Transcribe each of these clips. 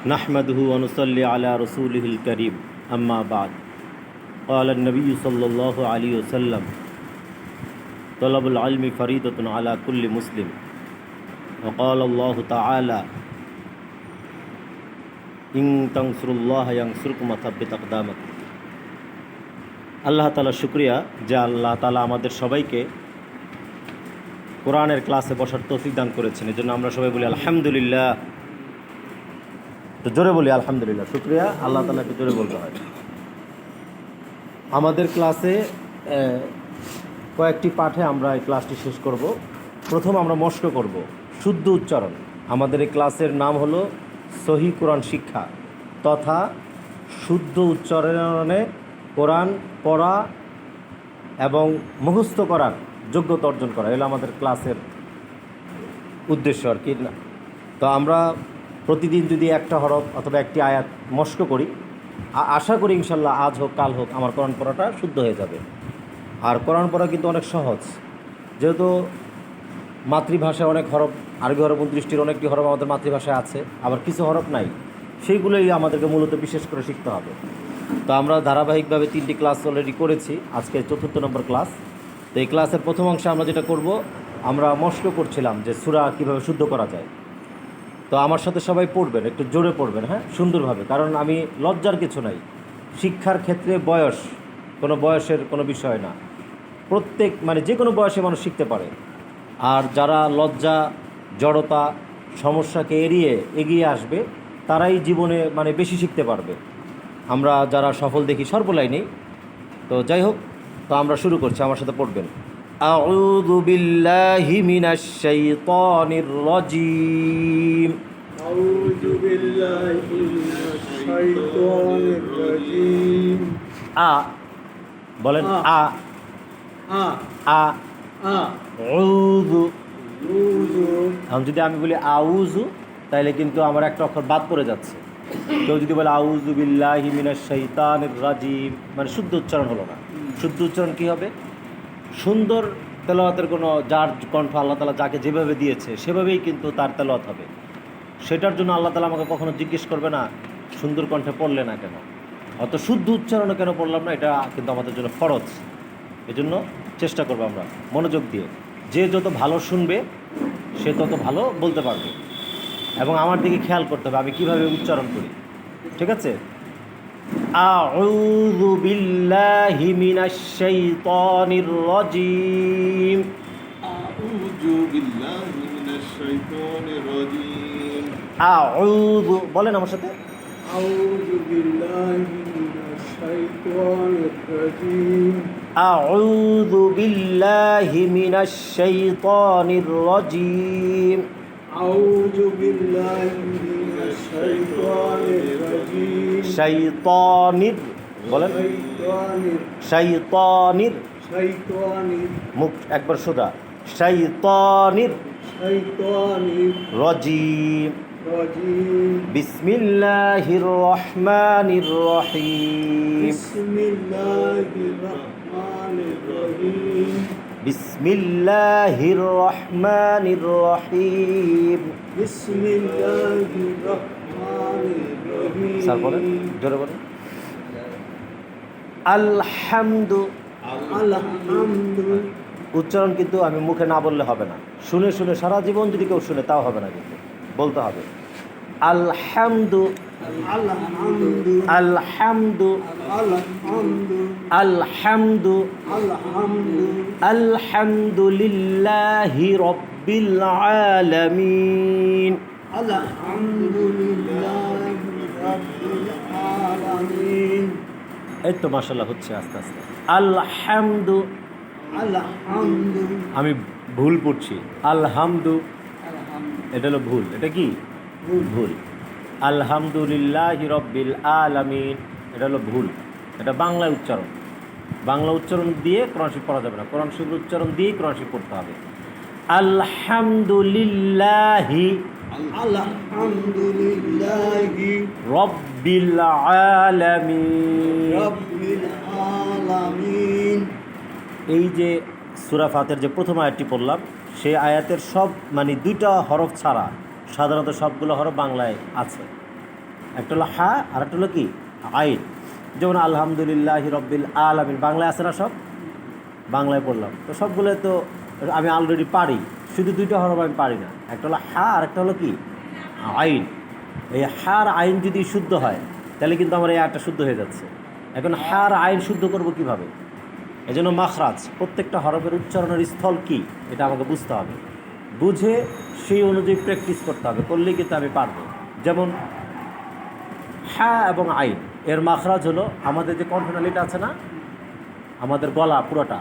नहमदुहु व नुसल्ली अला रसूलिहिल करीम अम्मा बाद क़ाल नबी सल्लल्लाहु अलैहि वसल्लम तलबुल इल्मि फ़रीदतुन अला कुल्लि मुस्लिम व क़ाल अल्लाहु तआला इन तंसुरुल्लाह यंसुरकुम व थब्बित अक़दामकुम। আল্লাহ তাআলা শুকরিয়া যে আল্লাহ তাআলা আমাদের সবাইকে কোরআনের ক্লাসে বসার তৌফিক দান করেছেন। এজন্য আমরা সবাই বলি আলহামদুলিল্লাহ। তো জোরে বলি আলহামদুলিল্লাহ। শুকরিয়া আল্লাহ তাআলাকে জোরে বলতে হয়। আমাদের ক্লাসে কয়েকটি পাঠে আমরা এই ক্লাসটি শেষ করব। প্রথম আমরা মশক করব শুদ্ধ উচ্চারণ। আমাদের এই ক্লাসের নাম হলো সহি কোরআন শিক্ষা তথা শুদ্ধ উচ্চারণে কোরআন পড়া এবং মুখস্থ করার যোগ্যতা অর্জন করা, এগুলো আমাদের ক্লাসের উদ্দেশ্য আর কি না। তো আমরা প্রতিদিন যদি একটা হরফ অথবা একটি আয়াত মশক করি, আশা করি ইনশাল্লাহ আজ হোক কাল হোক আমার কোরআন পড়াটা শুদ্ধ হয়ে যাবে। আর কোরআন পড়া কিন্তু অনেক সহজ, যেহেতু মাতৃভাষায় অনেক হরফ, আরবি হরফ 29টির অনেকটি হরফ আমাদের মাতৃভাষায় আছে, আবার কিছু হরফ নাই, সেইগুলোই আমাদেরকে মূলত বিশেষ করে শিখতে হবে। তো আমরা ধারাবাহিকভাবে 3টি ক্লাস অলরেডি করেছি, আজকে 4th নম্বর ক্লাস। তো এই ক্লাসের প্রথম অংশে আমরা যেটা করব, আমরা মশক করছিলাম যে সূরা কীভাবে শুদ্ধ করা যায়। তো আমার সাথে সবাই পড়বেন, একটু জোরে পড়বেন, হ্যাঁ, সুন্দরভাবে, কারণ আমি লজ্জার কিছু নাই। শিক্ষার ক্ষেত্রে বয়স কোনো বয়সের কোনো বিষয় না, প্রত্যেক যে কোনো বয়সে মানুষ শিখতে পারে। আর যারা লজ্জা, জড়তা, সমস্যাকে এড়িয়ে এগিয়ে আসবে তারাই জীবনে বেশি শিখতে পারবে। আমরা যারা সফল দেখি সর্বলাইনেই। তো যাই হোক, তো আমরা শুরু করছি, আমার সাথে পড়বেন। আউযু বিল্লাহি মিনাশ শাইতানির রাজীম। আউযু বিল্লাহি মিনাশ শাইতানির রাজীম। বলেন আ আ আউযু। আউযু। এখন যদি আমি বলি আউযু, তাহলে কিন্তু আমার একটা অক্ষর বাদ পড়ে যাচ্ছে। কেউ যদি বলে আউযু বিল্লাহি মিনাশ শাইতানির রাজীম, শুদ্ধ উচ্চারণ হলো না। শুদ্ধ উচ্চারণ কী হবে? সুন্দর তেলাওয়াতের কোনো, যার কণ্ঠ আল্লাহ তাআলা যাকে যেভাবে দিয়েছে সেভাবেই কিন্তু তার তেলাওয়াত হবে। সেটার জন্য আল্লাহ তাআলা আমাকে কখনো জিজ্ঞেস করবে না সুন্দর কণ্ঠে পড়লে না কেন, অত শুদ্ধ উচ্চারণে কেন পড়লাম না। এটা কিন্তু আমাদের জন্য ফরজ। এজন্য চেষ্টা করবো আমরা মনোযোগ দিয়ে। যে যত ভালো শুনবে সে তত ভালো বলতে পারবে, এবং আমার দিকে খেয়াল করতে হবে আমি কীভাবে উচ্চারণ করি। ঠিক আছে? আউযু বিল্লাহি মিনাশ শাইতানির রাজীম। আউযু বিল্লাহি মিনাশ শাইতানির রাজীম। আউযু, বলেন আমার সাথে। আউযু বিল্লাহি মিনাশ শাইতানির রাজীম। আউযু বিল্লাহি মিনাশ শাইতানির রাজীম। আউযু বিল্লাহি মিনাশ শাইতানির রাজীম। শাইতানির, বলেন। শাইতানির, শাইতানির, মুখ একবার সোজা। শাইতানির রাজীম। রাজীম। বিসমিল্লাহির রহমানির রহিম। বিসমিল্লাহির রহমানির রহিম। বিসমিল্লাহির রহমানির রহিম। বিসমিল্লাহির রহমানির রহিম। স্যার বলেন, জোরে বলেন। আলহামদু। আলহামদু। উচ্চারণ কিন্তু আমি মুখে না বললে হবে না, শুনে শুনে সারা জীবন যদি কেউ শুনে তাও হবে না, কিন্তু বলতে হবে। আলহামদু, আলহামদু, আলহামদু, আলহামদু, আলহামদু, আলহামদু, আলহামদুলিল্লাহি রাব্বিল আলামিন। আলহামদুলিল্লাহি রাব্বিল আলামিন। এই তো মাশাআল্লাহ হচ্ছে আস্তে আস্তে। আলহামদু, আলহামদু, আমি ভুল পড়ছি। আলহামদু, এটা হলো ভুল। এটা কি ভুল? আলহামদুলিল্লাহি রাব্বিল আলামিন, এটা হলো ভুল। এটা বাংলায় উচ্চারণ। বাংলা উচ্চারণ দিয়ে কোরআন শরীফ পড়া যাবে না, কোরআন শরীফ উচ্চারণ দিয়েই কোরআন শরীফ পড়তে হবে। আলহামদুলিল্লাহি, আলহামদুলিল্লাহি রাব্বিল আলামিন। রাব্বিল আলামিন। এই যে সূরা ফাতিহার যে প্রথম আয়াতটি পড়লাম, সেই আয়াতের সব 2টা হরফ ছাড়া সাধারণত সবগুলো হরফ বাংলায় আছে। একটা হলো হা আর একটা হলো কি আইন। যেমন আলহামদুলিল্লাহ রব্বিল আলামিন বাংলায় আছে না, সব বাংলায় পড়লাম, তো সবগুলো তো আমি অলরেডি পারি, শুধু দুইটা হরফ আমি পারি না, একটা হলো হা আর একটা হলো কি আইন। এই হার আইন যদি শুদ্ধ হয় তাহলে কিন্তু আমার এই আয়টা শুদ্ধ হয়ে যাচ্ছে। এখন হার আইন শুদ্ধ করব কিভাবে? এই জন্য মাখরাজ, প্রত্যেকটা হরফের উচ্চারণের স্থল কি এটা আমাকে বুঝতে হবে, বুঝে সেই অনুযায়ী প্র্যাকটিস করতে হবে, করলেই কিন্তু আমি পারবো। যেমন হা এবং আইন এর মাখরাজ হলো আমাদের যে কণ্ঠনালীটা আছে না, আমাদের গলা পুরোটা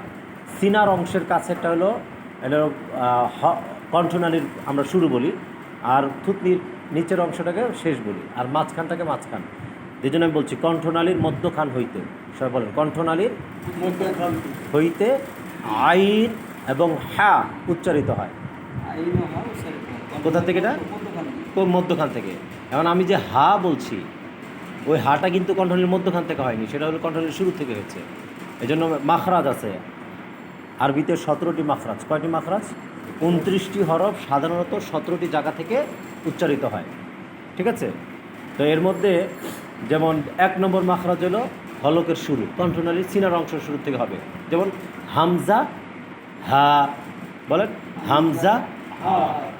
সিনার অংশের কাছে একটা হলো এটা কণ্ঠনালীর আমরা শুরু বলি, আর থুতনির নিচের অংশটাকে শেষ বলি, আর মাঝখানটাকে মাঝখান। এই জন্য আমি বলছি কণ্ঠনালীর মধ্যখান হইতে, সবাই বলেন কণ্ঠনালীর মধ্যখান হইতে আইন এবং হা উচ্চারিত হয়। কোথা থেকে এটা? কোন মধ্যখান থেকে। এখন আমি যে হা বলছি ওই হাটা কিন্তু কণ্ঠনালীর মধ্যখান থেকে হয়নি, সেটা হলো কণ্ঠনালীর শুরু থেকে হয়েছে। এই জন্য মাখরাজ আছে আরবিতে 17টি মাখরাজ। কয়টি মাখরাজ? 29টি হরফ সাধারণত 17টি জায়গা থেকে উচ্চারিত হয়, ঠিক আছে? তো এর মধ্যে যেমন 1 নম্বর মাখরাজ হলো হলকের শুরু, কণ্ঠনালীর সিনার অংশ শুরু থেকে হবে। যেমন হামজা হা, বলেন হামজা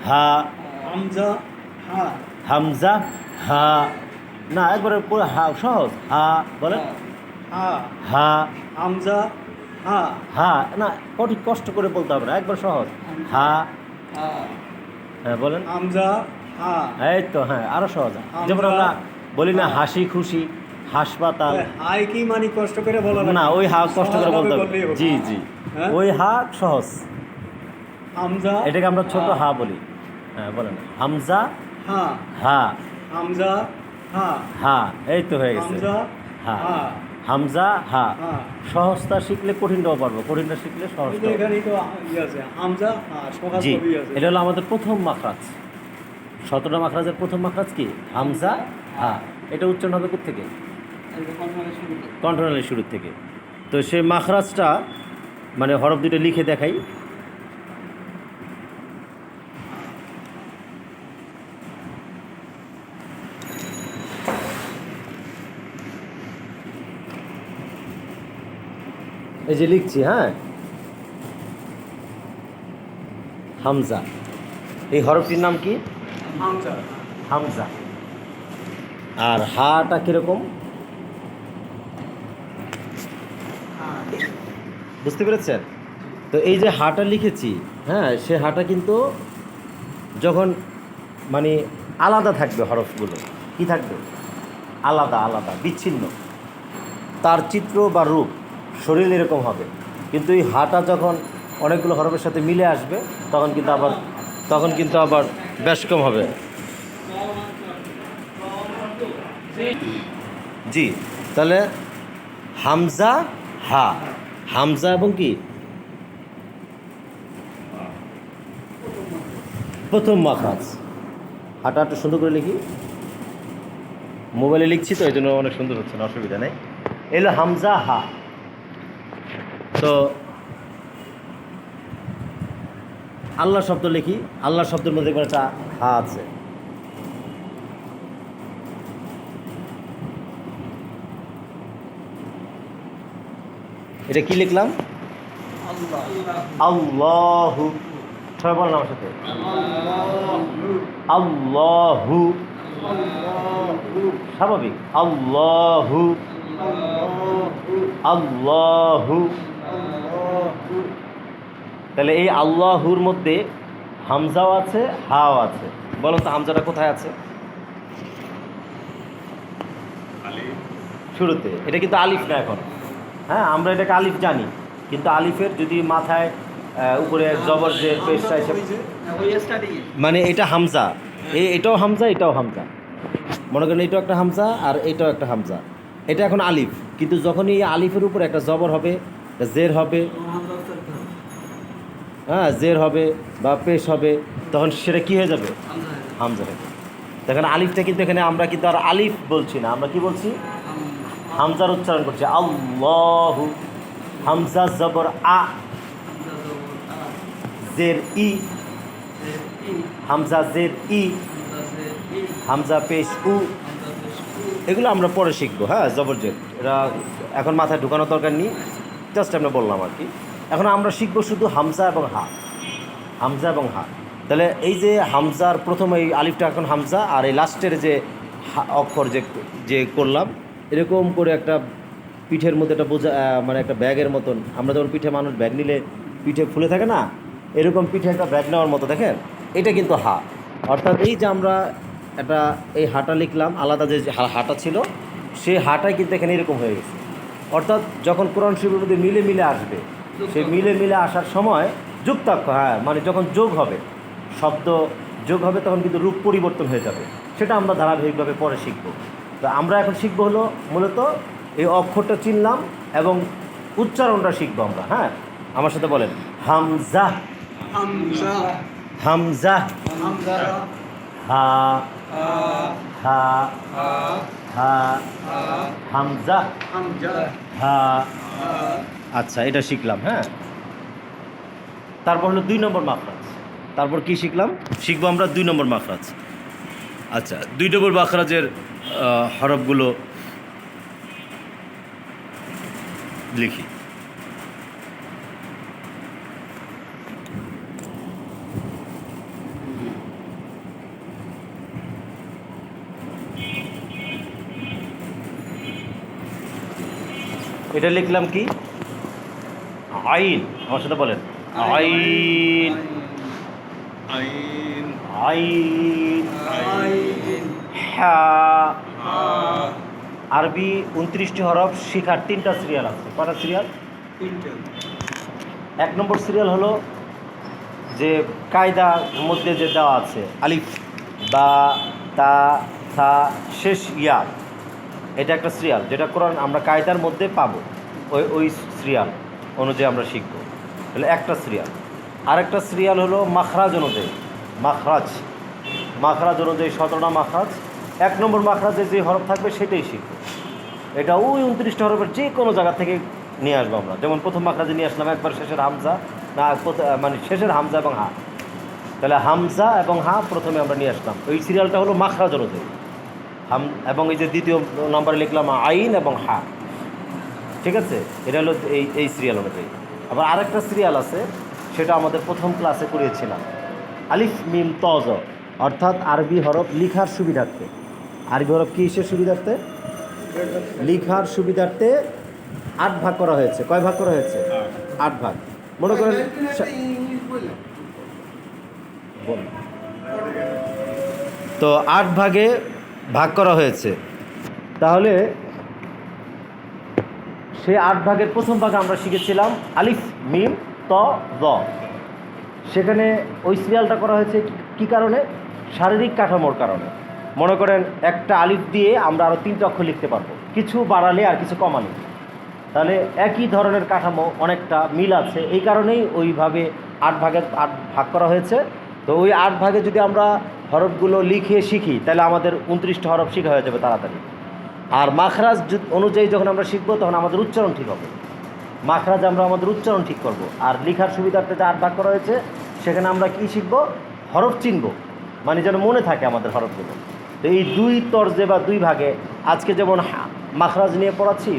হা, হামজা হা, হামজা হা, না একবারে পুরো হা, সহজ হা বলেন হা, হা, হামজা হা, হা না কঠিন কষ্ট করে বলতে হবে না, একবার সহজ হা। হ্যাঁ বলেন হামজা হা। এই তো, হ্যাঁ আরো সহজ। যেমন আমরা বলি না হাসি খুশি, হাসপাতাল, হাই কি মানে কষ্ট করে বলা না ওই হা কষ্ট করে বলতে হবে। বললেই হবে। জি জি, হ্যাঁ? ওই হা সহজ, হামজা এটাকে আমরা ছোট হা বলি। হ্যাঁ বলেন হামজা হা, হা, হামজা হা, হা, এই তো হয়ে গেছে হামজা হা, হা, হামজা হা। হা। সহজটা শিখলে কঠিনটাও পারবো, কঠিনটা শিখলে এই যে সহজটা। এখানেই তো ইয়ে আছে, হামজা হা, সহজ জি, কবি আছে। এটা হলো আমাদের প্রথম মাখরাজ। 17টা মাখরাজের প্রথম মাখরাজ কি? হামজা হা। এটা উচ্চারণ হবে কোত্থেকে? কণ্ঠনালীর শুরু থেকে। তো সেই মাখরাজটা মানে হরফ দুটো লিখে দেখাই। এই যে লিখছি, হ্যাঁ হামজা, এই হরফটির নাম কি? হামজা, হামজা। আর হাটা কিরকম বুঝতে পেরেছেন? তো এই যে হাটা লিখেছি, হ্যাঁ সে হাটা কিন্তু যখন মানে আলাদা থাকবে, হরফগুলো কি থাকবে? আলাদা আলাদা, বিচ্ছিন্ন, তার চিত্র বা রূপ শরীর এরকম হবে। কিন্তু এই হাটা যখন অনেকগুলো হরফের সাথে মিলে আসবে তখন কিন্তু আবার ব্যস্কম হবে। জি, তাহলে হামজা হা, হামজা এবং কি প্রথম মাখরাজ। হাটা একটু সুন্দর করে লিখি, মোবাইলে লিখছি তো এই জন্য অনেক সুন্দর হচ্ছে না, অসুবিধা নেই। এলো হামজা হা। তো আল্লাহ শব্দ লিখি, আল্লাহ শব্দের মধ্যে একটা হা আছে। এটা কি লিখলাম? আল্লাহু। সবাই বলেন আমার সাথে আল্লাহু। স্বাভাবিক আল্লাহু আল্লাহু। তাহলে এই আল্লাহুর মধ্যে হামজাও আছে হাও আছে। বলো তো হামজাটা কোথায় আছে? শুরুতে। এটা কিন্তু আলিফ না এখন, হ্যাঁ আমরা এটাকে আলিফ জানি, কিন্তু আলিফের যদি মাথায় উপরে জবর জের পেশটা এসে মানে এটা হামজা, এটাও হামজা এটাও হামজা, মনে করেন এটাও একটা হামজা আর এটাও একটা হামজা। এটা এখন আলিফ, কিন্তু যখনই এই আলিফের উপরে একটা জবর হবে, জের হবে, হ্যাঁ জের হবে বা পেশ হবে, তখন সেটা কি হয়ে যাবে? হামজা হবে। দেখেন আলিফটা কিন্তু এখানে আমরা কিন্তু আর আলিফ বলছি না, আমরা কি বলছি? হামজার উচ্চারণ করছি আল্লাহু। হামজা জবর আ, জের ই, হামজা জের ই, হামজা পেশ উ, এগুলো আমরা পরে শিখবো, হ্যাঁ, জবরজেট এটা এখন মাথায় ঢুকানোর দরকার নেই, জাস্ট আমরা বললাম আর কি। এখন আমরা শিখবো শুধু হামজা এবং হা, হামজা এবং হা। তাহলে এই যে হামজার প্রথম এই আলিফটা এখন হামজা, আর এই লাস্টের যে অক্ষর যে যে করলাম, এরকম করে একটা পিঠের মধ্যে একটা বোঝা, মানে একটা ব্যাগের মতন, আমরা যখন পিঠে মানুষ ব্যাগ নিলে পিঠে ফুলে থাকে না, এরকম পিঠে একটা ব্যাগ নেওয়ার মতো, দেখেন এটা কিন্তু হা। অর্থাৎ এই যে আমরা একটা এই হাটা লিখলাম, আলাদা যে হাটা ছিল সেই হাটাই কিন্তু এখানে এরকম হয়ে গেছে। অর্থাৎ যখন কোরআন শরীফের মধ্যে মিলে মিলে আসবে, সেই মিলে মিলে আসার সময় যুক্তাক্ষর, হ্যাঁ, মানে যখন যোগ হবে, শব্দ যোগ হবে, তখন কিন্তু রূপ পরিবর্তন হয়ে যাবে। সেটা আমরা ধারাবাহিকভাবে পরে শিখব। তো আমরা এখন শিখবো হলো মূলত এই অক্ষরটা চিনলাম এবং উচ্চারণটা শিখবো আমরা, হ্যাঁ। আমার সাথে বলেন, হামজা, হামজা, হামজা, হামজা, হা, হা, হা, হা, হা, হামজা, হামজা, হা। হা। আচ্ছা, এটা শিখলাম, হ্যাঁ। তারপর হলো 2 নম্বর মাখরাজ। তারপর কি শিখলাম? শিখবো আমরা 2 নম্বর মাখরাজ। আচ্ছা, 2 নম্বর মাখরাজের হরফগুলো লিখি। এটা লিখলাম কি? আইন। আমার সাথে বলেন, আইন, আইন, আইন, আইন, হা। হা। আরবি 29টি হরফ শেখার 3টা সিরিয়াল আছে। কটা সিরিয়াল? 3টে। 1 নম্বর সিরিয়াল হলো যে কায়দার মধ্যে যে দেওয়া আছে, আলিফ, বা, তা, থা, শেষ ইয়া, এটা একটা সিরিয়াল যেটা কোরআন আমরা কায়দার মধ্যে পাবো, ওই সিরিয়াল অনুযায়ী আমরা শিখবো। তাহলে একটা সিরিয়াল। আরেকটা সিরিয়াল হলো মাখরাজ অনুযায়ী, মাখরাজ, মাখরাজ অনুযায়ী 17টা মাখরাজ। 1 নম্বর মাখরাজে যে হরফ থাকবে সেটাই শিখবো। এটা ওই 29টা হরফের যে কোনো জায়গা থেকে নিয়ে আসবো আমরা। যেমন প্রথম মাখরাজে নিয়ে আসলাম একবার শেষের হামজা, না মানে শেষের হামজা এবং হা। তাহলে হামজা এবং হা প্রথমে আমরা নিয়ে আসলাম। ওই সিরিয়ালটা হলো মাখরাজ অনুযায়ী এবং এই যে দ্বিতীয় নম্বরে লিখলাম আইন এবং হা, ঠিক আছে। এটা হলো এই সিরিয়াল অনুযায়ী। আবার আরেকটা সিরিয়াল আছে, সেটা আমাদের প্রথম ক্লাসে করিয়েছিলাম, আলিফ মিম তজ, অর্থাৎ আরবি হরফ লিখার সুবিধার্থে। আরবি হরফ কিসের সুবিধার্থে? লিখার সুবিধার্থে 8 ভাগ করা হয়েছে। কয় ভাগ করা হয়েছে? 8 ভাগ। মনে করেন তো 8 ভাগে ভাগ করা হয়েছে। তাহলে সেই 8 ভাগের প্রথম ভাগে আমরা শিখেছিলাম আলিফ মিম ত জ। সেখানে ওই সিরিয়ালটা করা হয়েছে কি কারণে? শারীরিক কাঠামোর কারণে। মনে করেন একটা আলিফ দিয়ে আমরা আরও 3টা অক্ষর লিখতে পারবো, কিছু বাড়ালে আর কিছু কমালে। তাহলে একই ধরনের কাঠামো, অনেকটা মিল আছে, এই কারণেই ওইভাবে 8 ভাগ করা হয়েছে। তো ওই 8 ভাগে যদি আমরা হরফগুলো লিখে শিখি, তাহলে আমাদের 29টা হরফ শেখা হয়ে যাবে তাড়াতাড়ি। আর মাখরাজ অনুযায়ী যখন আমরা শিখবো, তখন আমাদের উচ্চারণ ঠিক হবে। মাখরাজ আমরা আমাদের উচ্চারণ ঠিক করব। আর লিখার সুবিধার্থে যে 8 ভাগ করা হয়েছে, সেখানে আমরা কি শিখবো? হরফ চিনব, মানে যেন মনে থাকে আমাদের হরফগুলো। তো এই 2 তর্জে বা 2 ভাগে আজকে যেমন মাখরাজ নিয়ে পড়াচ্ছি,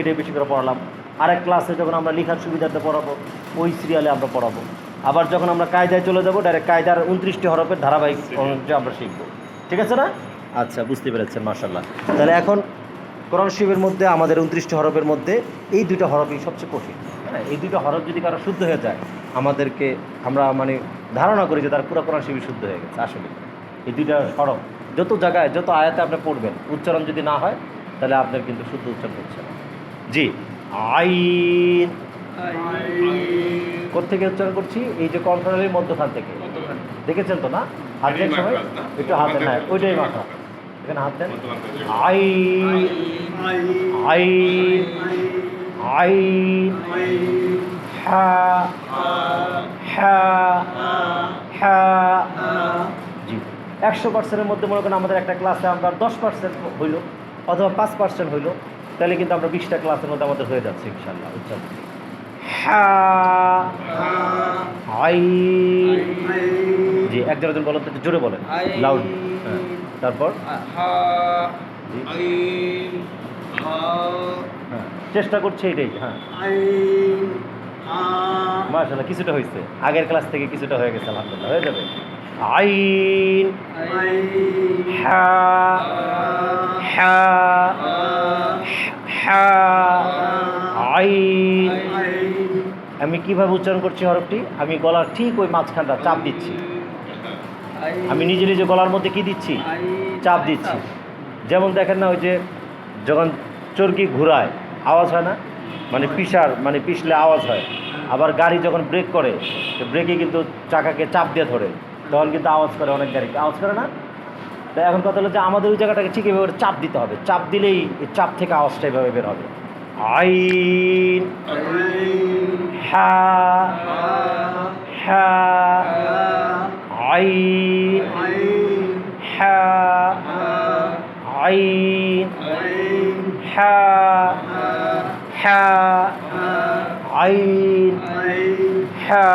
এটা বেশি করে পড়ালাম। আরেক ক্লাসে যখন আমরা লিখার সুবিধার্থে পড়াবো, ওই সিরিয়ালে আমরা পড়াবো। আবার যখন আমরা কায়দায় চলে যাবো, ডাইরেক্ট কায়দার 29টি হরফের ধারাবাহিক অনুযায়ী আমরা শিখবো। ঠিক আছে না? আচ্ছা, বুঝতে পেরেছেন, মাশাআল্লাহ। তাহলে এখন কোরআন শরীফের মধ্যে আমাদের 29টি হরফের মধ্যে এই 2টা হরফই সবচেয়ে কঠিন। হ্যাঁ, এই 2টা হরফ যদি কারো শুদ্ধ হয়ে যায়, আমাদেরকে আমরা মানে ধারণা করি যে তার পুরো কোরআন শরীফ শুদ্ধ হয়ে গেছে। আসলে এই 2টা হরফ যত জায়গায়, যত আয়াতে আপনি পড়বেন, উচ্চারণ যদি না হয়, তাহলে আপনার কিন্তু শুদ্ধ উচ্চারণ হচ্ছে না। জি, আইন কোত্থেকে উচ্চারণ করছি? এই যে কণ্ঠনালীর মধ্যখান থেকে। দেখেছেন তো না? হাত দেন সবাই, একটু হাত দেন। হ্যাঁ, ওইটাই মাথা, এখানে হাত দেন। আইন, আইন, আইন, হা, হা, হা। জি, 100%-এর মধ্যে মনে করেন আমাদের একটা ক্লাসে আমরা 10% হইল অথবা 5% হইল, তাহলে কিন্তু আমরা 20টা ক্লাসের মধ্যে আমাদের হয়ে যাচ্ছে ইনশাআল্লাহ উচ্চারণ। হা, আইন। জি, একজন বলেন তো, জোরে বলেন, লাউড। হ্যাঁ, তারপর জি। আইন হা হ্যাঁ, চেষ্টা করছি এটাই। হ্যাঁ, আইন হা মাশাআল্লাহ, কিছুটা হয়েছে, আগের ক্লাস থেকে কিছুটা হয়ে গেছে, আলহামদুলিল্লাহ, হয়ে যাবে। আইন আইন হা হা হা আইন। আইন আমি কিভাবে উচ্চারণ করছি হরফটি? আমি গলার ঠিক ওই মাঝখানটা চাপ দিচ্ছি। আমি নিজে নিজে গলার মধ্যে কি দিচ্ছি? চাপ দিচ্ছি। যেমন দেখেন না, ওই যে যখন চরকি ঘুরায় আওয়াজ হয় না, মানে পিষার, মানে পিষলে আওয়াজ হয়। আবার গাড়ি যখন ব্রেক করে, তো ব্রেকে কিন্তু চাকাকে চাপ দিয়ে ধরে, তখন কিন্তু আওয়াজ করে, অনেক গাড়ি আওয়াজ করে না। তো এখন কথা হলো যে আমাদের ওই জায়গাটাকে ঠিক এভাবে চাপ দিতে হবে, চাপ দিলেই এই চাপ থেকে আওয়াজটা এভাবে বের হবে। আইন হা হা আইন হা আইন হা হা আইন হা।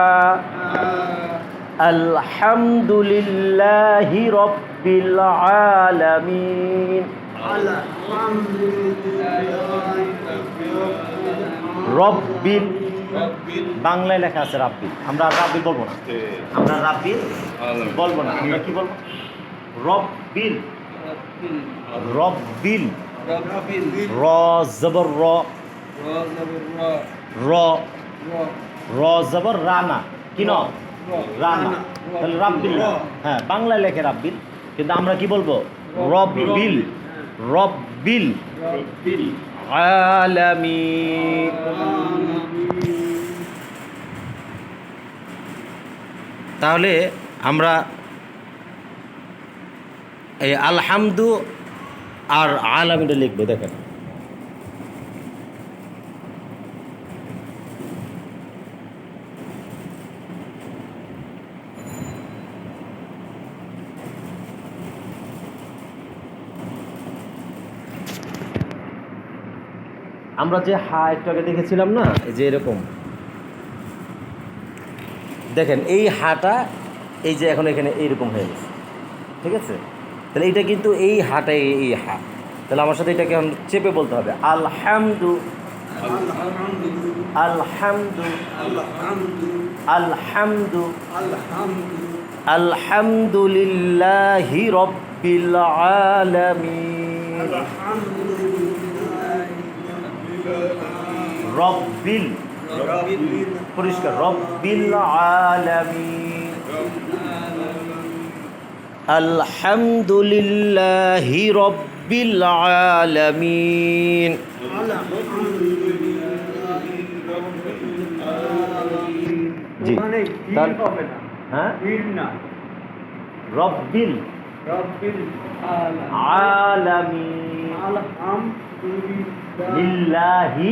আলহামদুলিল্লাহি রাব্বিল আলামিন। রব্বিল, বাংলায় লেখা আছে রাব্বিল, আমরা রাব্বিল বলবো না, আমরা রাব্বিল বলবো না, আমরা কি বলবো? রব্বিল, রব্বিল, র জবর র, র র জবর রানা, কি ন? রানা, তাহলে রাব্বিল না। হ্যাঁ, বাংলায় লেখে রাব্বিল, কিন্তু আমরা কি বলবো? রব্বিল, রব্বিল আলামিন। তাহলে আমরা এই আলহামদু আর আলামিনটা লিখবো। দেখেন, আমরা যে হা একটু আগে দেখেছিলাম না, এই যে এরকম দেখেন, এই হাটা এই যে এখন এখানে এইরকম হয়ে গেছে, ঠিক আছে? তাহলে এটা কিন্তু এই হাটাই এই হা, তাহলে আমার সাথে এটাকে এখন চেপে বলতে হবে আলহামদু, আলহামদু, আলহামদু, আলহামদুলিল্লাহি রাব্বিল আলামিন। রব্বিল, পরিষ্কার, রব্বিল আলামিন। আলহামদুলিল্লাহি রাব্বিল আলামিন। জি, হ্যাঁ, রব্বিল আলামিন। লিল্লাহি,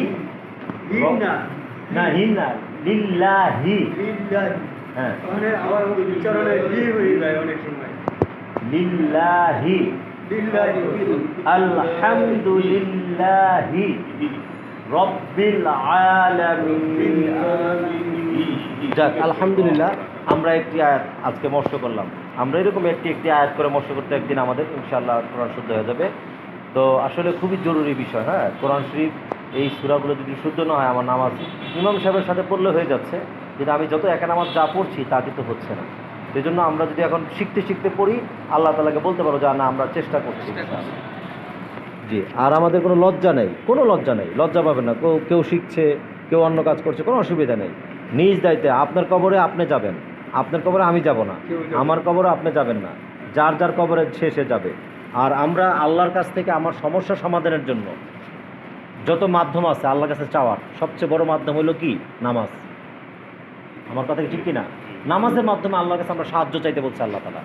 না হিনা, লিল্লাহি, হ্যাঁ, লিল্লাহি, আলহামদুলিল্লাহি রাব্বিল আলামিন। যাক, আলহামদুলিল্লাহ, আমরা একটি আয়াত আজকে মস্ত করলাম। আমরা এরকম একটি একটি আয়াত করে মস্ত করতে একদিন আমাদের ইনশাআল্লাহ কোরআন শুদ্ধ হয়ে যাবে। তো আসলে খুবই জরুরি বিষয়। হ্যাঁ, কোরআন শরীফ এই সূরাগুলো যদি শুদ্ধ না হয়, আমার নামাজ ইমাম সাহেবের সাথে পড়লে হয়ে যাচ্ছে, কিন্তু আমি যত একা নামাজ যা পড়ছি তা কিন্তু হচ্ছে না। সেই জন্য আমরা যদি এখন শিখতে শিখতে পড়ি, আল্লাহ তাআলাকে বলতে পারো যে না, আমরা চেষ্টা করছি। জি, আর আমাদের কোনো লজ্জা নেই, কোনো লজ্জা নেই, লজ্জা পাবেন না। কেউ শিখছে, কেউ অন্য কাজ করছে, কোনো অসুবিধা নেই। নিজ দায়িত্বে আপনার কবরে আপনি যাবেন, আপনার কবরে আমি যাব না, আমার কবরে আপনি যাবেন না, যার যার কবরে সে যাবে। আর আমরা আল্লাহর কাছ থেকে আমার সমস্যা সমাধানের জন্য যত মাধ্যম আছে আল্লাহর কাছে চাওয়ার, সবচেয়ে বড় মাধ্যম হলো কি? নামাজ। আমার কথা ঠিক কি না? নামাজের মাধ্যমে আল্লাহর কাছে আমরা সাহায্য চাইতে বলছে আল্লাহ তাআলা।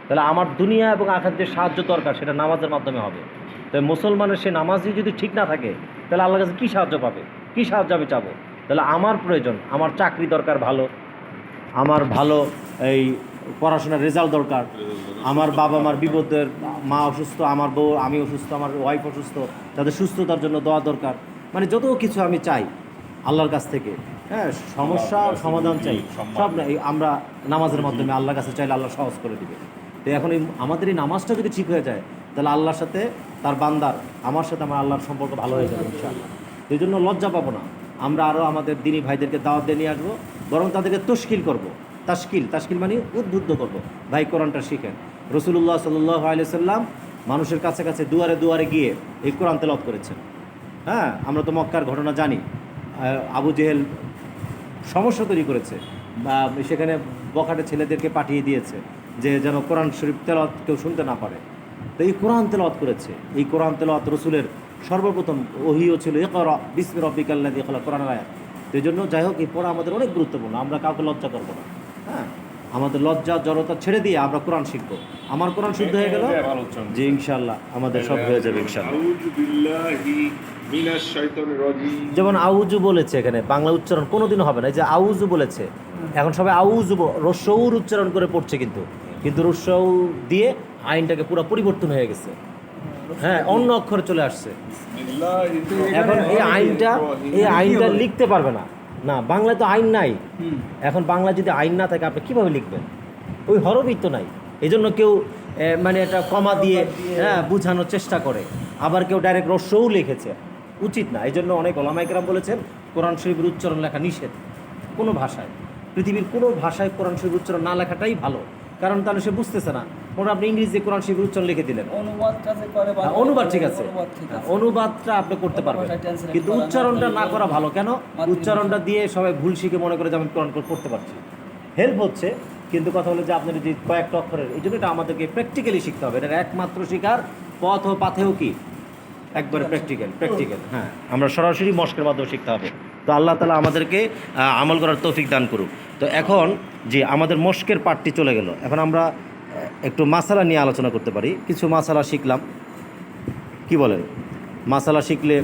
তাহলে আমার দুনিয়া এবং আখিরাতে যে সাহায্য দরকার, সেটা নামাজের মাধ্যমে হবে। তাই মুসলমানের সে নামাজই যদি ঠিক না থাকে, তাহলে আল্লাহর কাছে কী সাহায্য পাবে? কী সাহায্য আমি চাবো? তাহলে আমার প্রয়োজন, আমার চাকরি দরকার ভালো, আমার ভালো এই পড়াশোনার রেজাল্ট দরকার, আমার বাবা মার বিপদের, মা অসুস্থ, আমার বউ, আমি অসুস্থ, আমার ওয়াইফ অসুস্থ, তাদের সুস্থতার জন্য দোয়া দরকার। মানে যত কিছু আমি চাই আল্লাহর কাছ থেকে, হ্যাঁ, সমস্যা সমাধান চাই, সব আমরা নামাজের মাধ্যমে আল্লাহর কাছে চাইলে আল্লাহ সহজ করে দিবে। তো এখন আমাদের এই নামাজটা যদি ঠিক হয়ে যায়, তাহলে আল্লাহর সাথে তার বান্দার আমার সাথে আমার আল্লাহর সম্পর্ক ভালো হয়ে যাবে ইনশাআল্লাহ। এই জন্য লজ্জা পাবো না, আমরা আরও আমাদের দিনী ভাইদেরকে দাওয়াত দিয়ে নিয়ে আসবো, বরং তাদেরকে তশকিল করব। তাশকিল মানে উদ্বুদ্ধ করব, ভাই কোরআনটা শিখেন। রসুল্লাহ সাল্লাল্লাহু আলাইহি সাল্লাম মানুষের কাছে কাছে দুয়ারে দুয়ারে গিয়ে এই কোরআন তেলাওয়াত করেছেন। হ্যাঁ, আমরা তো মক্কার ঘটনা জানি, আবু জেহেল সমস্যা তৈরি করেছে, বা সেখানে বখাটে ছেলেদেরকে পাঠিয়ে দিয়েছে যে যেন কোরআন শরীফ তেলাওয়াত কেউ শুনতে না পারে। তো এই কোরআন তেলাওয়াত করেছে, এই কোরআন তেলাওয়াত রসুলের সর্বপ্রথম ওহিও ছিল ইকরা বিসমি রাব্বিকাল্লাযী খালাক, কোরআনের আয়াত। তো এই জন্য যাই হোক, এই পড়া আমাদের অনেক গুরুত্বপূর্ণ, আমরা কাউকে লজ্জা করবো না। হ্যাঁ, আমাদের লজ্জা জড়তা ছেড়ে দিয়ে আমরা কোরআন শিখবো। আমার কোরআন শুদ্ধ হয়ে গেল যে ইনশাআল্লাহ আমাদের সব হয়ে যাবে ইনশাআল্লাহ। আউযু বিল্লাহি মিনাশ শাইতানির রাজিম। যেমন আউজু বলেছে, এখানে বাংলা উচ্চারণ কোনোদিনও হবে না। এই যে আউজু বলেছে, এখন সবাই আউজু রস্যউর উচ্চারণ করে পড়ছে, কিন্তু রস্যউ দিয়ে আইনটাকে পুরো পরিবর্তন হয়ে গেছে। হ্যাঁ, অন্য অক্ষরে চলে আসছে। বিসমিল্লাহি এখন এই আইনটা লিখতে পারবে না, না বাংলায় তো আইন নাই। এখন বাংলা যদি আইন না থাকে আপনি কীভাবে লিখবেন? ওই হরফই তো নাই। এই জন্য কেউ মানে এটা কমা দিয়ে বোঝানোর চেষ্টা করে, আবার কেউ ডাইরেক্ট রস্যও লিখেছে, উচিত না। এই জন্য অনেক ওলামা ইকরাম বলেছেন কোরআন শরীফের উচ্চারণ লেখা নিষেধ কোনো ভাষায়, পৃথিবীর কোনো ভাষায় কোরআন শরীফের উচ্চারণ না লেখাটাই ভালো, কারণ তাহলে সে বুঝতেছে না। মনে আপনি ইংরেজিতে কোরআন শরীফের উচ্চারণ লিখে দিলেন, অনুবাদ ঠিক আছে, অনুবাদটা আপনি করতে পারবেন, কিন্তু উচ্চারণটা না করা ভালো। কেন? উচ্চারণটা দিয়ে সবাই ভুল শিখে মনে করে যে আমি কোরআন পড়তে পারছি, হেল্প হচ্ছে, কিন্তু কথা হলো যে আপনার যে কয়েকটা অক্ষরের, এই জন্য এটা আমাদেরকে প্র্যাকটিক্যালি শিখতে হবে। এটা একমাত্র শিকার পথ ও পাথেও কি একবারে প্র্যাকটিক্যাল। হ্যাঁ, আমরা সরাসরি মস্কের মাধ্যমে শিখতে হবে। তো আল্লাহ তাআলা আমাদেরকে আমল করার তৌফিক দান করুক। তো এখন যে আমাদের মস্কের পাঠটি চলে গেল, এখন আমরা একটু মাসালা নিয়ে আলোচনা করতে পারি। কিছু মাসালা শিখলাম, কি বলেন? মাসালা শিখলে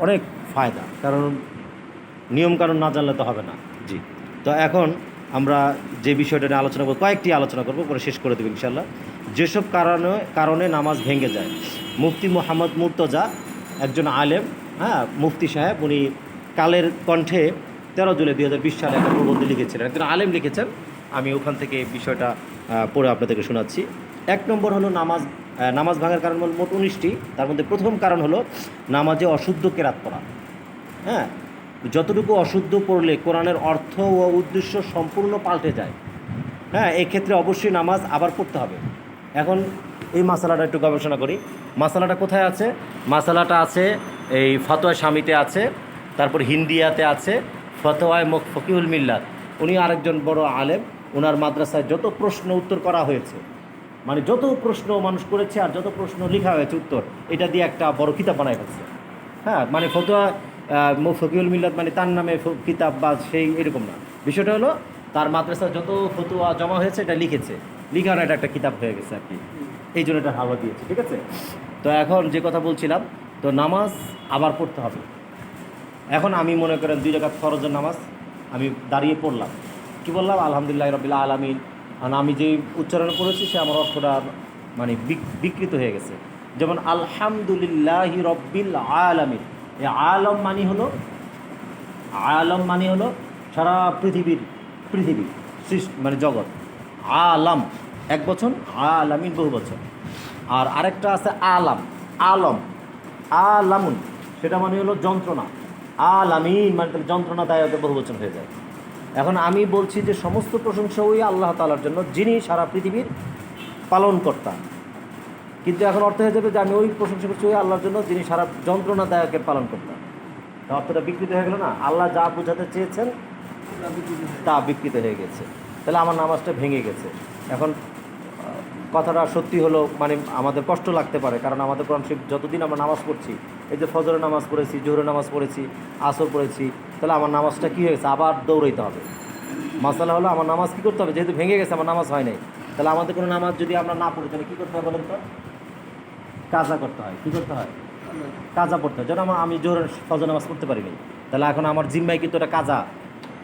অনেক ফায়দা, কারণ নিয়মকানুন না জানলে তো হবে না। জি, তো এখন আমরা যে বিষয়টা নিয়ে আলোচনা করবো, কয়েকটি আলোচনা করবো, পরে শেষ করে দেবো ইনশাল্লাহ। যেসব কারণে নামাজ ভেঙে যায়, মুফতি মোহাম্মদ মুর্তজা একজন আলেম, হ্যাঁ মুফতি সাহেব, উনি কালের কণ্ঠে 13 জুলাই 2020 সালে একটা প্রবন্ধ লিখেছিলেন, একজন আলেম লিখেছেন। আমি ওখান থেকে বিষয়টা পড়ে আপনাদেরকে শোনাচ্ছি। 1 নম্বর হলো নামাজ ভাঙার কারণ হল মোট 19টি। তার মধ্যে প্রথম কারণ হলো নামাজে অশুদ্ধ কেরাত পড়া। হ্যাঁ, যতটুকু অশুদ্ধ পড়লে কোরআনের অর্থ ও উদ্দেশ্য সম্পূর্ণ পাল্টে যায়। হ্যাঁ, এক্ষেত্রে অবশ্যই নামাজ আবার পড়তে হবে। এখন এই মাসালাটা একটু গবেষণা করি। মাসালাটা কোথায় আছে? মাসালাটা আছে এই ফতোয়া স্বামীতে আছে, তারপর হিন্দিয়াতে আছে, ফতোয়ায় ফকিহুল মিল্লাত। উনি আরেকজন বড় আলেম, ওনার মাদ্রাসায় যত প্রশ্ন উত্তর করা হয়েছে, মানে যত প্রশ্ন মানুষ করেছে আর যত প্রশ্ন লেখা হয়েছে উত্তর, এটা দিয়ে একটা বড় কিতাব বানায় ফেলছে। হ্যাঁ, মানে ফতোয়া ফকিহুল মিল্লাত মানে তার নামে কিতাব বা সেই এরকম না, বিষয়টা হলো তার মাদ্রাসায় যত ফতোয়া জমা হয়েছে এটা লিখেছে, লিখানো এটা একটা কিতাব হয়ে গেছে আর কি, এই জন্য এটা হাওয়া দিয়েছে। ঠিক আছে, তো এখন যে কথা বলছিলাম, তো নামাজ আবার পড়তে হবে। এখন আমি মনে করেন 2 রাকাত ফরজের নামাজ আমি দাঁড়িয়ে পড়লাম, কি বললাম? আলহামদুলিল্লাহ রাব্বিল আলামিন। আর আমি যেই উচ্চারণ করেছি সে আমার অর্থটা মানে বিকৃত হয়ে গেছে। যেমন আলহামদুলিল্লাহি রাব্বিল আলামিন, এই আলম মানি হলো সারা পৃথিবী মানে জগৎ। আলম এক বচন, আলামিন বহু বচন। আর আরেকটা আছে আলামুন, সেটা মানে হলো যন্ত্রণা। আলামিন মানে তাহলে যন্ত্রণাদায়ক বহু বচন হয়ে যায়। এখন আমি বলছি যে সমস্ত প্রশংসা ওই আল্লাহ তাআলার জন্য, যিনি সারা পৃথিবীর পালনকর্তা। কিন্তু এখন অর্থ হয়ে যাবে যে আমি ওই প্রশংসা করছি ওই আল্লাহর জন্য, যিনি সারা যন্ত্রণাদায়কের পালনকর্তা। অর্থটা বিকৃত হয়ে গেল না? আল্লাহ যা বোঝাতে চেয়েছেন তা বিকৃত হয়ে গেছে, তাহলে আমার নামাজটা ভেঙে গেছে। এখন কথাটা সত্যি হলো, মানে আমাদের কষ্ট লাগতে পারে, কারণ আমাদের কোরআন শরীফ যতদিন আমরা নামাজ পড়ছি, এই যে ফজরের নামাজ পড়েছি, জোহরের নামাজ পড়েছি, আসর পড়েছি, তাহলে আমার নামাজটা কী হয়ে গেছে? আবার দৌড়াইতে হবে। মাসালা হলো আমার নামাজ কী করতে হবে? যেহেতু ভেঙে গেছে, আমার নামাজ হয় নাই, তাহলে আমাদের কোনো নামাজ যদি আমরা না পড়ি তাহলে কী করতে হয় বলেন তো? কাজা করতে হয়। কী করতে হয়? কাজা পড়তে হয়। যেন আমি জোহরের ফজর নামাজ পড়তে পারিনি, তাহলে এখন আমার জিম্মায় কিন্তু এটা কাজা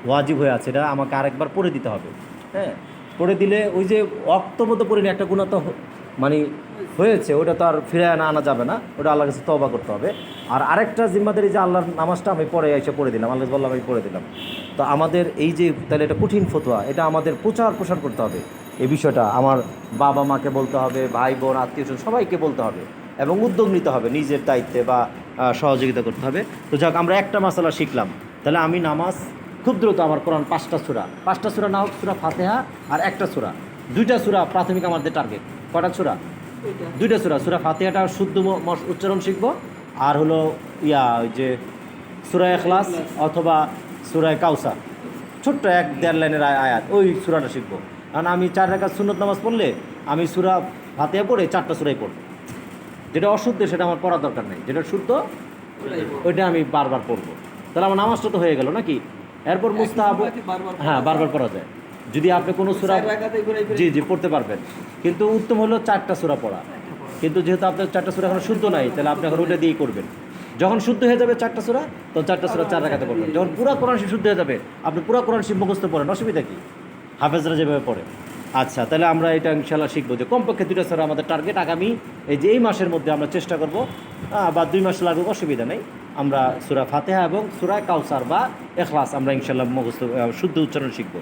ওয়াজিব হয়ে আছে, এটা আমাকে আরেকবার পড়ে দিতে হবে। হ্যাঁ, পড়ে দিলে ওই যে অক্তমতো পড়িনি, একটা গুণা তো মানে হয়েছে, ওটা তো আর ফিরে আনা যাবে না, ওটা আল্লাহর কাছে তওবা করতে হবে। আর আরেকটা জিম্মাদারি যে আল্লাহর নামাজটা আমি পরে এসে পড়ে দিলাম, আল্লাহ বললাম আমি পড়ে দিলাম। তো আমাদের এই যে তাহলে এটা কঠিন ফতোয়া, এটা আমাদের প্রসার করতে হবে। এই বিষয়টা আমার বাবা মাকে বলতে হবে, ভাই বোন আত্মীয় স্বজন সবাইকে বলতে হবে এবং উদ্যোগ নিতে হবে নিজের দায়িত্বে বা সহযোগিতা করতে হবে। তো যাক, আমরা একটা মাসালা শিখলাম। তাহলে আমি নামাজ খুব দ্রুত, আমার কোরআন 5টা সূরা না হোক, সূরা ফাতিহা আর একটা সূরা, 2টা সূরা প্রাথমিক আমাদের টার্গেট। কটা সূরা? 2টা সূরা। সূরা ফাতিহাটা শুদ্ধ উচ্চারণ শিখবো, আর হলো ওই যে সূরা ইখলাস অথবা সূরা কাউসার, ছোট্ট 1-1.5 লাইনের আয়াত, ওই সূরাটা শিখবো। কারণ আমি 4 রাকাত সুন্নত নামাজ পড়লে আমি সূরা ফাতিহা পড়ে 4টা সূরাই পড়ব। যেটা অশুদ্ধ সেটা আমার পড়ার দরকার নেই, যেটা শুদ্ধ ওইটা আমি বারবার পড়বো। তাহলে আমার নামাজটা তো হয়ে গেল নাকি? এরপর মুস্তাহাব, হ্যাঁ বারবার পড়া যায় যদি আপনি কোনো সূরা জি পড়তে পারবেন। কিন্তু উত্তম হলো 4টা সূরা পড়া। কিন্তু যেহেতু আপনার 4টা সূরা এখন শুদ্ধ নাই, তাহলে আপনি এখন ওইটা দিয়েই করবেন। যখন শুদ্ধ হয়ে যাবে 4টা সূরা, তো 4টা সূরা 4 রাকাতে পড়বেন। যখন পুরো কোরআন শরীফ শুদ্ধ হয়ে যাবে, আপনি পুরো কোরআন শরীফ মুখস্থ পড়েন, অসুবিধা কি? হাফেজরা যেভাবে পড়ে। আচ্ছা, তাহলে আমরা এটা ইনশাআল্লাহ শিখবো যে কমপক্ষে 2টা সূরা আমাদের টার্গেট। আগামী এই মাসের মধ্যে আমরা চেষ্টা করব, বা 2 মাস লাগুক অসুবিধা নেই, আমরা সূরা ফাতিহা এবং সূরা কাউসার বা ইখলাস আমরা ইনশাআল্লাহ মুখস্থ শুদ্ধ উচ্চারণ শিখব।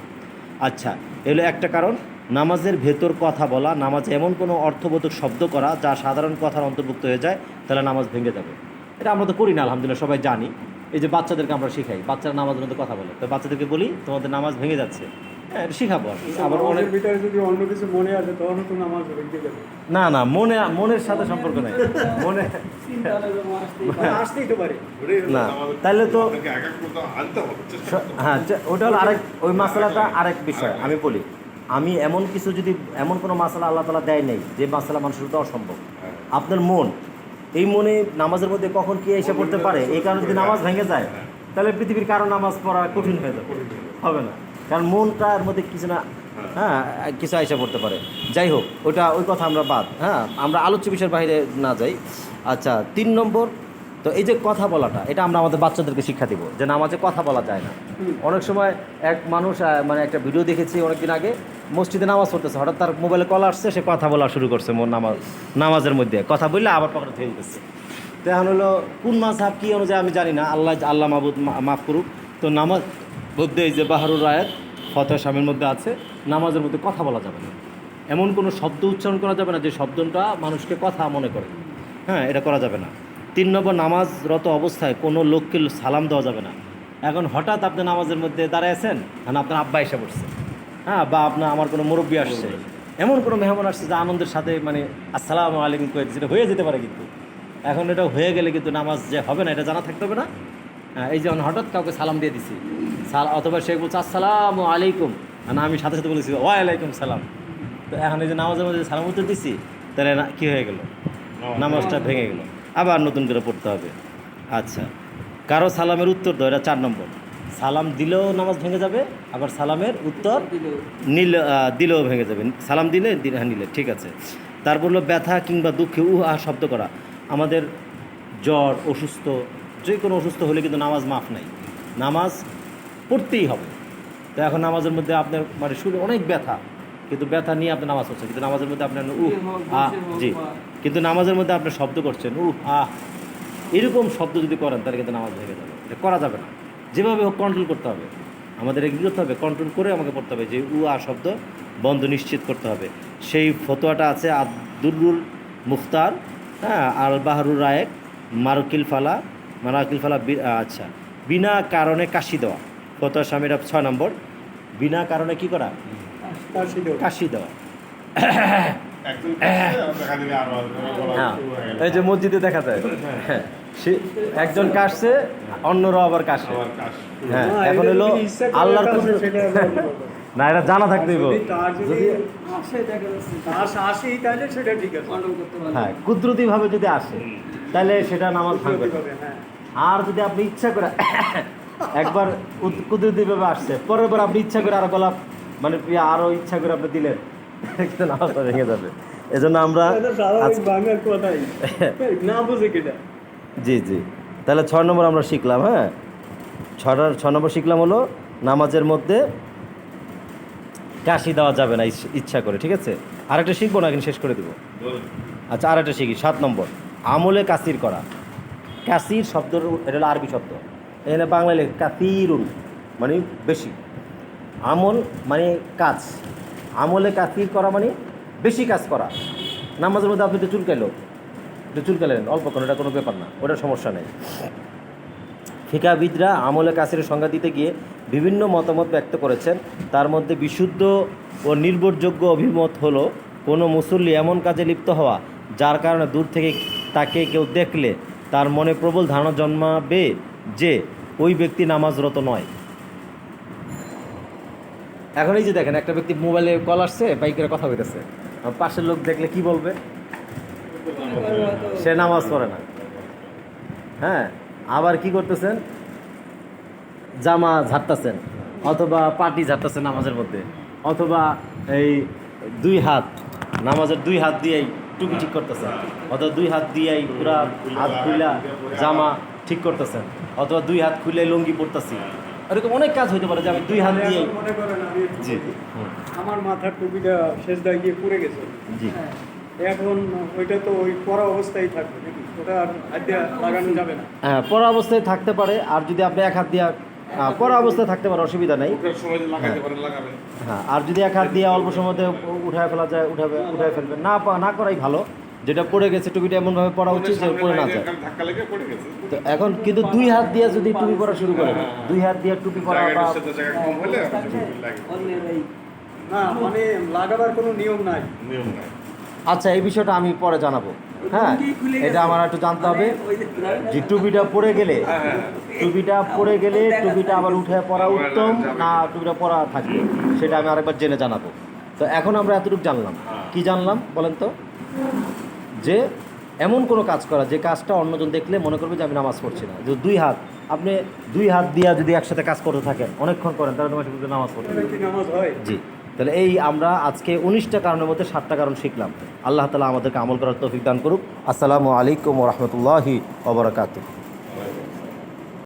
আচ্ছা, এগুলো একটা কারণ। নামাজের ভেতর কথা বলা, নামাজে এমন কোনো অর্থবোধক শব্দ করা যা সাধারণ কথার অন্তর্ভুক্ত হয়ে যায়, তাহলে নামাজ ভেঙে যাবে। এটা আমরা তো করি না, আলহামদুলিল্লাহ সবাই জানি। এই যে বাচ্চাদেরকে আমরা শিখাই, বাচ্চারা নামাজের মধ্যে কথা বলে, তো বাচ্চাদেরকে বলি তোমাদের নামাজ ভেঙে যাচ্ছে, হ্যাঁ এটা শিখাবো। আবার অনেক ভিতরে যদি অন্য কিছু মনে আসে তখন তো নামাজ ভেঙে যাবে। না মনের সাথে সম্পর্ক নেই, মনে আসতেই তো পারে না, তাহলে তো আপনাকে এক এক করে আনতে হবে, চেষ্টা করতে হবে। হ্যাঁ ওটা হলো আরেক, ওই মাসালাটা আরেক বিষয়। আমি বলি, আমি এমন কিছু যদি এমন কোনো মাসালা আল্লাহ তাআলা দেয় নেই যে মাসালা মানুষের তো অসম্ভব, আপনার মন, এই মনে নামাজের মধ্যে কখন কি এসে পড়তে পারে, এই কারণে যদি নামাজ ভেঙে যায়, তাহলে পৃথিবীর কারো নামাজ পড়া কঠিন হয়ে যাবে, হবে না। কারণ মনটার মধ্যে কিছু না, হ্যাঁ কিছু আইসা পড়তে পারে। যাই হোক, ওই কথা আমরা বাদ, হ্যাঁ আমরা আলোচ্য বিষয়ের বাইরে না যাই। আচ্ছা, 3 নম্বর, তো এই যে কথা বলাটা, এটা আমরা আমাদের বাচ্চাদেরকে শিক্ষা দিব যে নামাজে কথা বলা যায় না। অনেক সময় এক মানুষ, মানে একটা ভিডিও দেখেছি অনেকদিন আগে, মসজিদে নামাজ পড়তেছে, হঠাৎ তার মোবাইলে কল আসছে, সে কথা বলা শুরু করছে, নামাজের মধ্যে কথা বললে আবার পকেটে ফেলতেছে। তো এখন হলো কোন মাযহাব কী অনুযায়ী আমি জানি না, আল্লাহ মাহবুদ মাফ করুক। তো নামাজ মধ্যে এই যে বাহারুর আয়াত ফতোয়া শামির মধ্যে আছে, নামাজের মধ্যে কথা বলা যাবে না, এমন কোনো শব্দ উচ্চারণ করা যাবে না যে শব্দটা মানুষকে কথা মনে করে, হ্যাঁ এটা করা যাবে না। 3 নম্বর, নামাজরত অবস্থায় কোনো লোককে সালাম দেওয়া যাবে না। এখন হঠাৎ আপনি নামাজের মধ্যে দাঁড়ায় আছেন, মানে আপনার আব্বা এসে পড়ছে, হ্যাঁ বা আমার কোনো মুরব্বী আসছে, এমন কোনো মেহমান আসছে যে আনন্দের সাথে মানে আসসালামু আলাইকুম করে যেটা হয়ে যেতে পারে, কিন্তু এখন এটা হয়ে গেলে কিন্তু নামাজ যে হবে না এটা জানা থাকতে হবে না। এই যে হঠাৎ কাউকে সালাম দিয়ে দিছি, অথবা সে বলছে আসসালামু আলাইকুম, না আমি সাথে সাথে বলেছি ওয়ালাইকুম সালাম, তো এখন এই যে নামাজের মধ্যে সালাম উত্তর দিছি, তাহলে কী হয়ে গেল, নামাজটা ভেঙে গেল, আবার নতুন করে পড়তে হবে। আচ্ছা, কারো সালামের উত্তর দাও, এটা 4 নম্বর। সালাম দিলেও নামাজ ভেঙে যাবে, আবার সালামের উত্তর দিলেও ভেঙে যাবে। সালাম দিলে নিলে ঠিক আছে। তারপর হলো ব্যথা কিংবা দুঃখে শব্দ করা। আমাদের জ্বর, অসুস্থ, যে কোনো অসুস্থ হলে কিন্তু নামাজ মাফ নাই, নামাজ পড়তেই হবে। তো এখন নামাজের মধ্যে আপনার মানে শুরু অনেক ব্যথা, কিন্তু ব্যথা নিয়ে আপনি নামাজ পড়ছেন, কিন্তু নামাজের মধ্যে আপনার জি, কিন্তু নামাজের মধ্যে আপনি শব্দ করছেন এরকম শব্দ যদি করেন, তাহলে কিন্তু নামাজ ভেঙে যাবে। এটা করা যাবে না, যেভাবে হোক কন্ট্রোল করতে হবে, আমাদের এগিয়ে করতে হবে, কন্ট্রোল করে আমাকে পড়তে হবে, যে শব্দ বন্ধ নিশ্চিত করতে হবে। সেই ফতোয়াটা আছে আব্দুরুল মুখতার, হ্যাঁ আল বাহরুর রায়েক মারাকিল ফালা। আচ্ছা, বিনা কারণে কাশি দেওয়া, ফতোয়া স্বামীরা 6 নম্বর। বিনা কারণে কি করা, কাশি দেওয়া। একজন কাশছে, দেখা দিলে আরো বলা হ্যাঁ, শুরু হয়ে গেল। এই যে মসজিদে দেখা যায়, হ্যাঁ সে একজন কাশছে, অন্যরাও আবার কাশে। আবার কাশ। হ্যাঁ, এখন হলো আল্লাহর না, এটা জানা থাকতেই যদি আসেই তাহলে সেটা ঠিক আছে, হ্যাঁ কুদরতিভাবে যদি আসে, তাহলে সেটা নামাজ ভাঙবে না। হ্যাঁ। আর যদি আপনি ইচ্ছা করে একবার কুদরতিভাবে আসছে, পরের বার আপনি ইচ্ছা করে আরো গোলাপ মানে আরো ইচ্ছা করে আপনি দিলেন, কিন্তু নামাজটা ভেঙে যাবে। এজন্য আমরা বাংলার কথাই না বুঝে কেটা। জি, তাহলে 6 নম্বর আমরা শিখলাম। হ্যাঁ, 6 নম্বর শিখলাম হলো নামাজের মধ্যে কাশি দেওয়া যাবে না ইচ্ছা করে, ঠিক আছে। আরেকটা শিখবো না, কিন্তু শেষ করে দেবো। আচ্ছা, আরেকটা শিখি 7 নম্বর, আমলে কাসির করা। কাসির শব্দ, এটা হলো আরবি শব্দ, এখানে বাংলায় কাসিরুন মানে বেশি, আমল মানে কাজ, আমলে কাসির করা মানে বেশি কাজ করা। নামাজের মধ্যে আপনি একটু চুলকালেন অল্পক্ষণ, এটা কোনো ব্যাপার না, ওটা সমস্যা নেই। ফিকাবিদরা আমলে কাসিরের সংজ্ঞা দিতে গিয়ে বিভিন্ন মতামত ব্যক্ত করেছেন। তার মধ্যে বিশুদ্ধ ও নির্ভরযোগ্য অভিমত হলো কোনো মুসল্লি এমন কাজে লিপ্ত হওয়া যার কারণে দূর থেকে তাকে কেউ দেখলে তার মনে প্রবল ধারণা জন্মাবে যে ওই ব্যক্তি নামাজরত নয়। এখন এই যে দেখেন, একটা ব্যক্তি মোবাইলে কল আসছে, বাইকের কথা বলতেছে, পাশের লোক দেখলে কি বলবে? সে নামাজ পড়ে না। হ্যাঁ, আবার কি করতেছেন? জামা ঝাড়তেছেন, অথবা পাটি ঝাড়তেছেন নামাজের মধ্যে, অথবা এই দুই হাত, নামাজের দুই হাত দিয়েই টুপি ঠিক করতেছেন, অথবা দুই হাত দিয়েই পুরা হাত খুলা জামা ঠিক করতেছেন, অথবা দুই হাত খুলে লুঙ্গি পরতেছি। এরকম অনেক কাজ হইতে পারে যে আমি দুই হাত দিয়েই। মনে করেন আমি জি আমার মাথার টুপিটা শেষদায় গিয়ে পুড়ে গেছে। জি এখন ওইটা তো ওই পরা অবস্থায় থাকবে নাকি? ওটা আর হাত দিয়ে লাগানো যাবে না? হ্যাঁ, পরা অবস্থায় থাকতে পারে। আর যদি আপনি এক হাত দিয়ে পরা অবস্থায় থাকতে পারে, অসুবিধা নেই। ওটার সময় যে লাগাইতে পারেন লাগাবেন। হ্যাঁ, আর যদি এক হাত দিয়ে অল্প সময়তে উঠায় ফেলা যায়, উঠায় ফেলবেন। না করাই ভালো। যেটা পড়ে গেছে টুপিটা এমনভাবে পরা উচিত যে পড়ে না যায়। ধাক্কা লেগে পড়ে গেছে। তো এখন কিন্তু দুই হাত দিয়ে যদি টুপি পরা শুরু করেন, দুই হাত দিয়ে টুপি পরা বা জায়গাটার সাথে জায়গা কম হলে লাগে। না, মানে লাগাবার কোনো নিয়ম নাই। নিয়ম নাই। আচ্ছা, এই বিষয়টা আমি পরে জানাবো। হ্যাঁ, এটা আমার একটু জানতে হবে যে টুপিটা পরে গেলে টুপিটা আবার উঠে পরা উত্তম না টুপিটা পরা থাকবে, সেটা আমি আরেকবার জেনে জানাবো। তো এখন আমরা এতটুকু জানলাম। কি জানলাম বলেন তো? যে এমন কোনো কাজ করা যে কাজটা অন্যজন দেখলে মনে করবে যে আমি নামাজ পড়ছি না। যে আপনি দুই হাত দিয়ে যদি একসাথে কাজ করতে থাকেন, অনেকক্ষণ করেন, তাহলে তোমার সাথে নামাজ পড়তে এটা কি নামাজ হয়? জি। তাহলে এই আমরা আজকে 19টা কারণের মধ্যে 7টা কারণ শিখলাম। আল্লাহ তাআলা আমাদেরকে আমল করার তৌফিক দান করুক। আসসালামু আলাইকুম ওয়া রাহমাতুল্লাহি ওয়া বারাকাতুহু।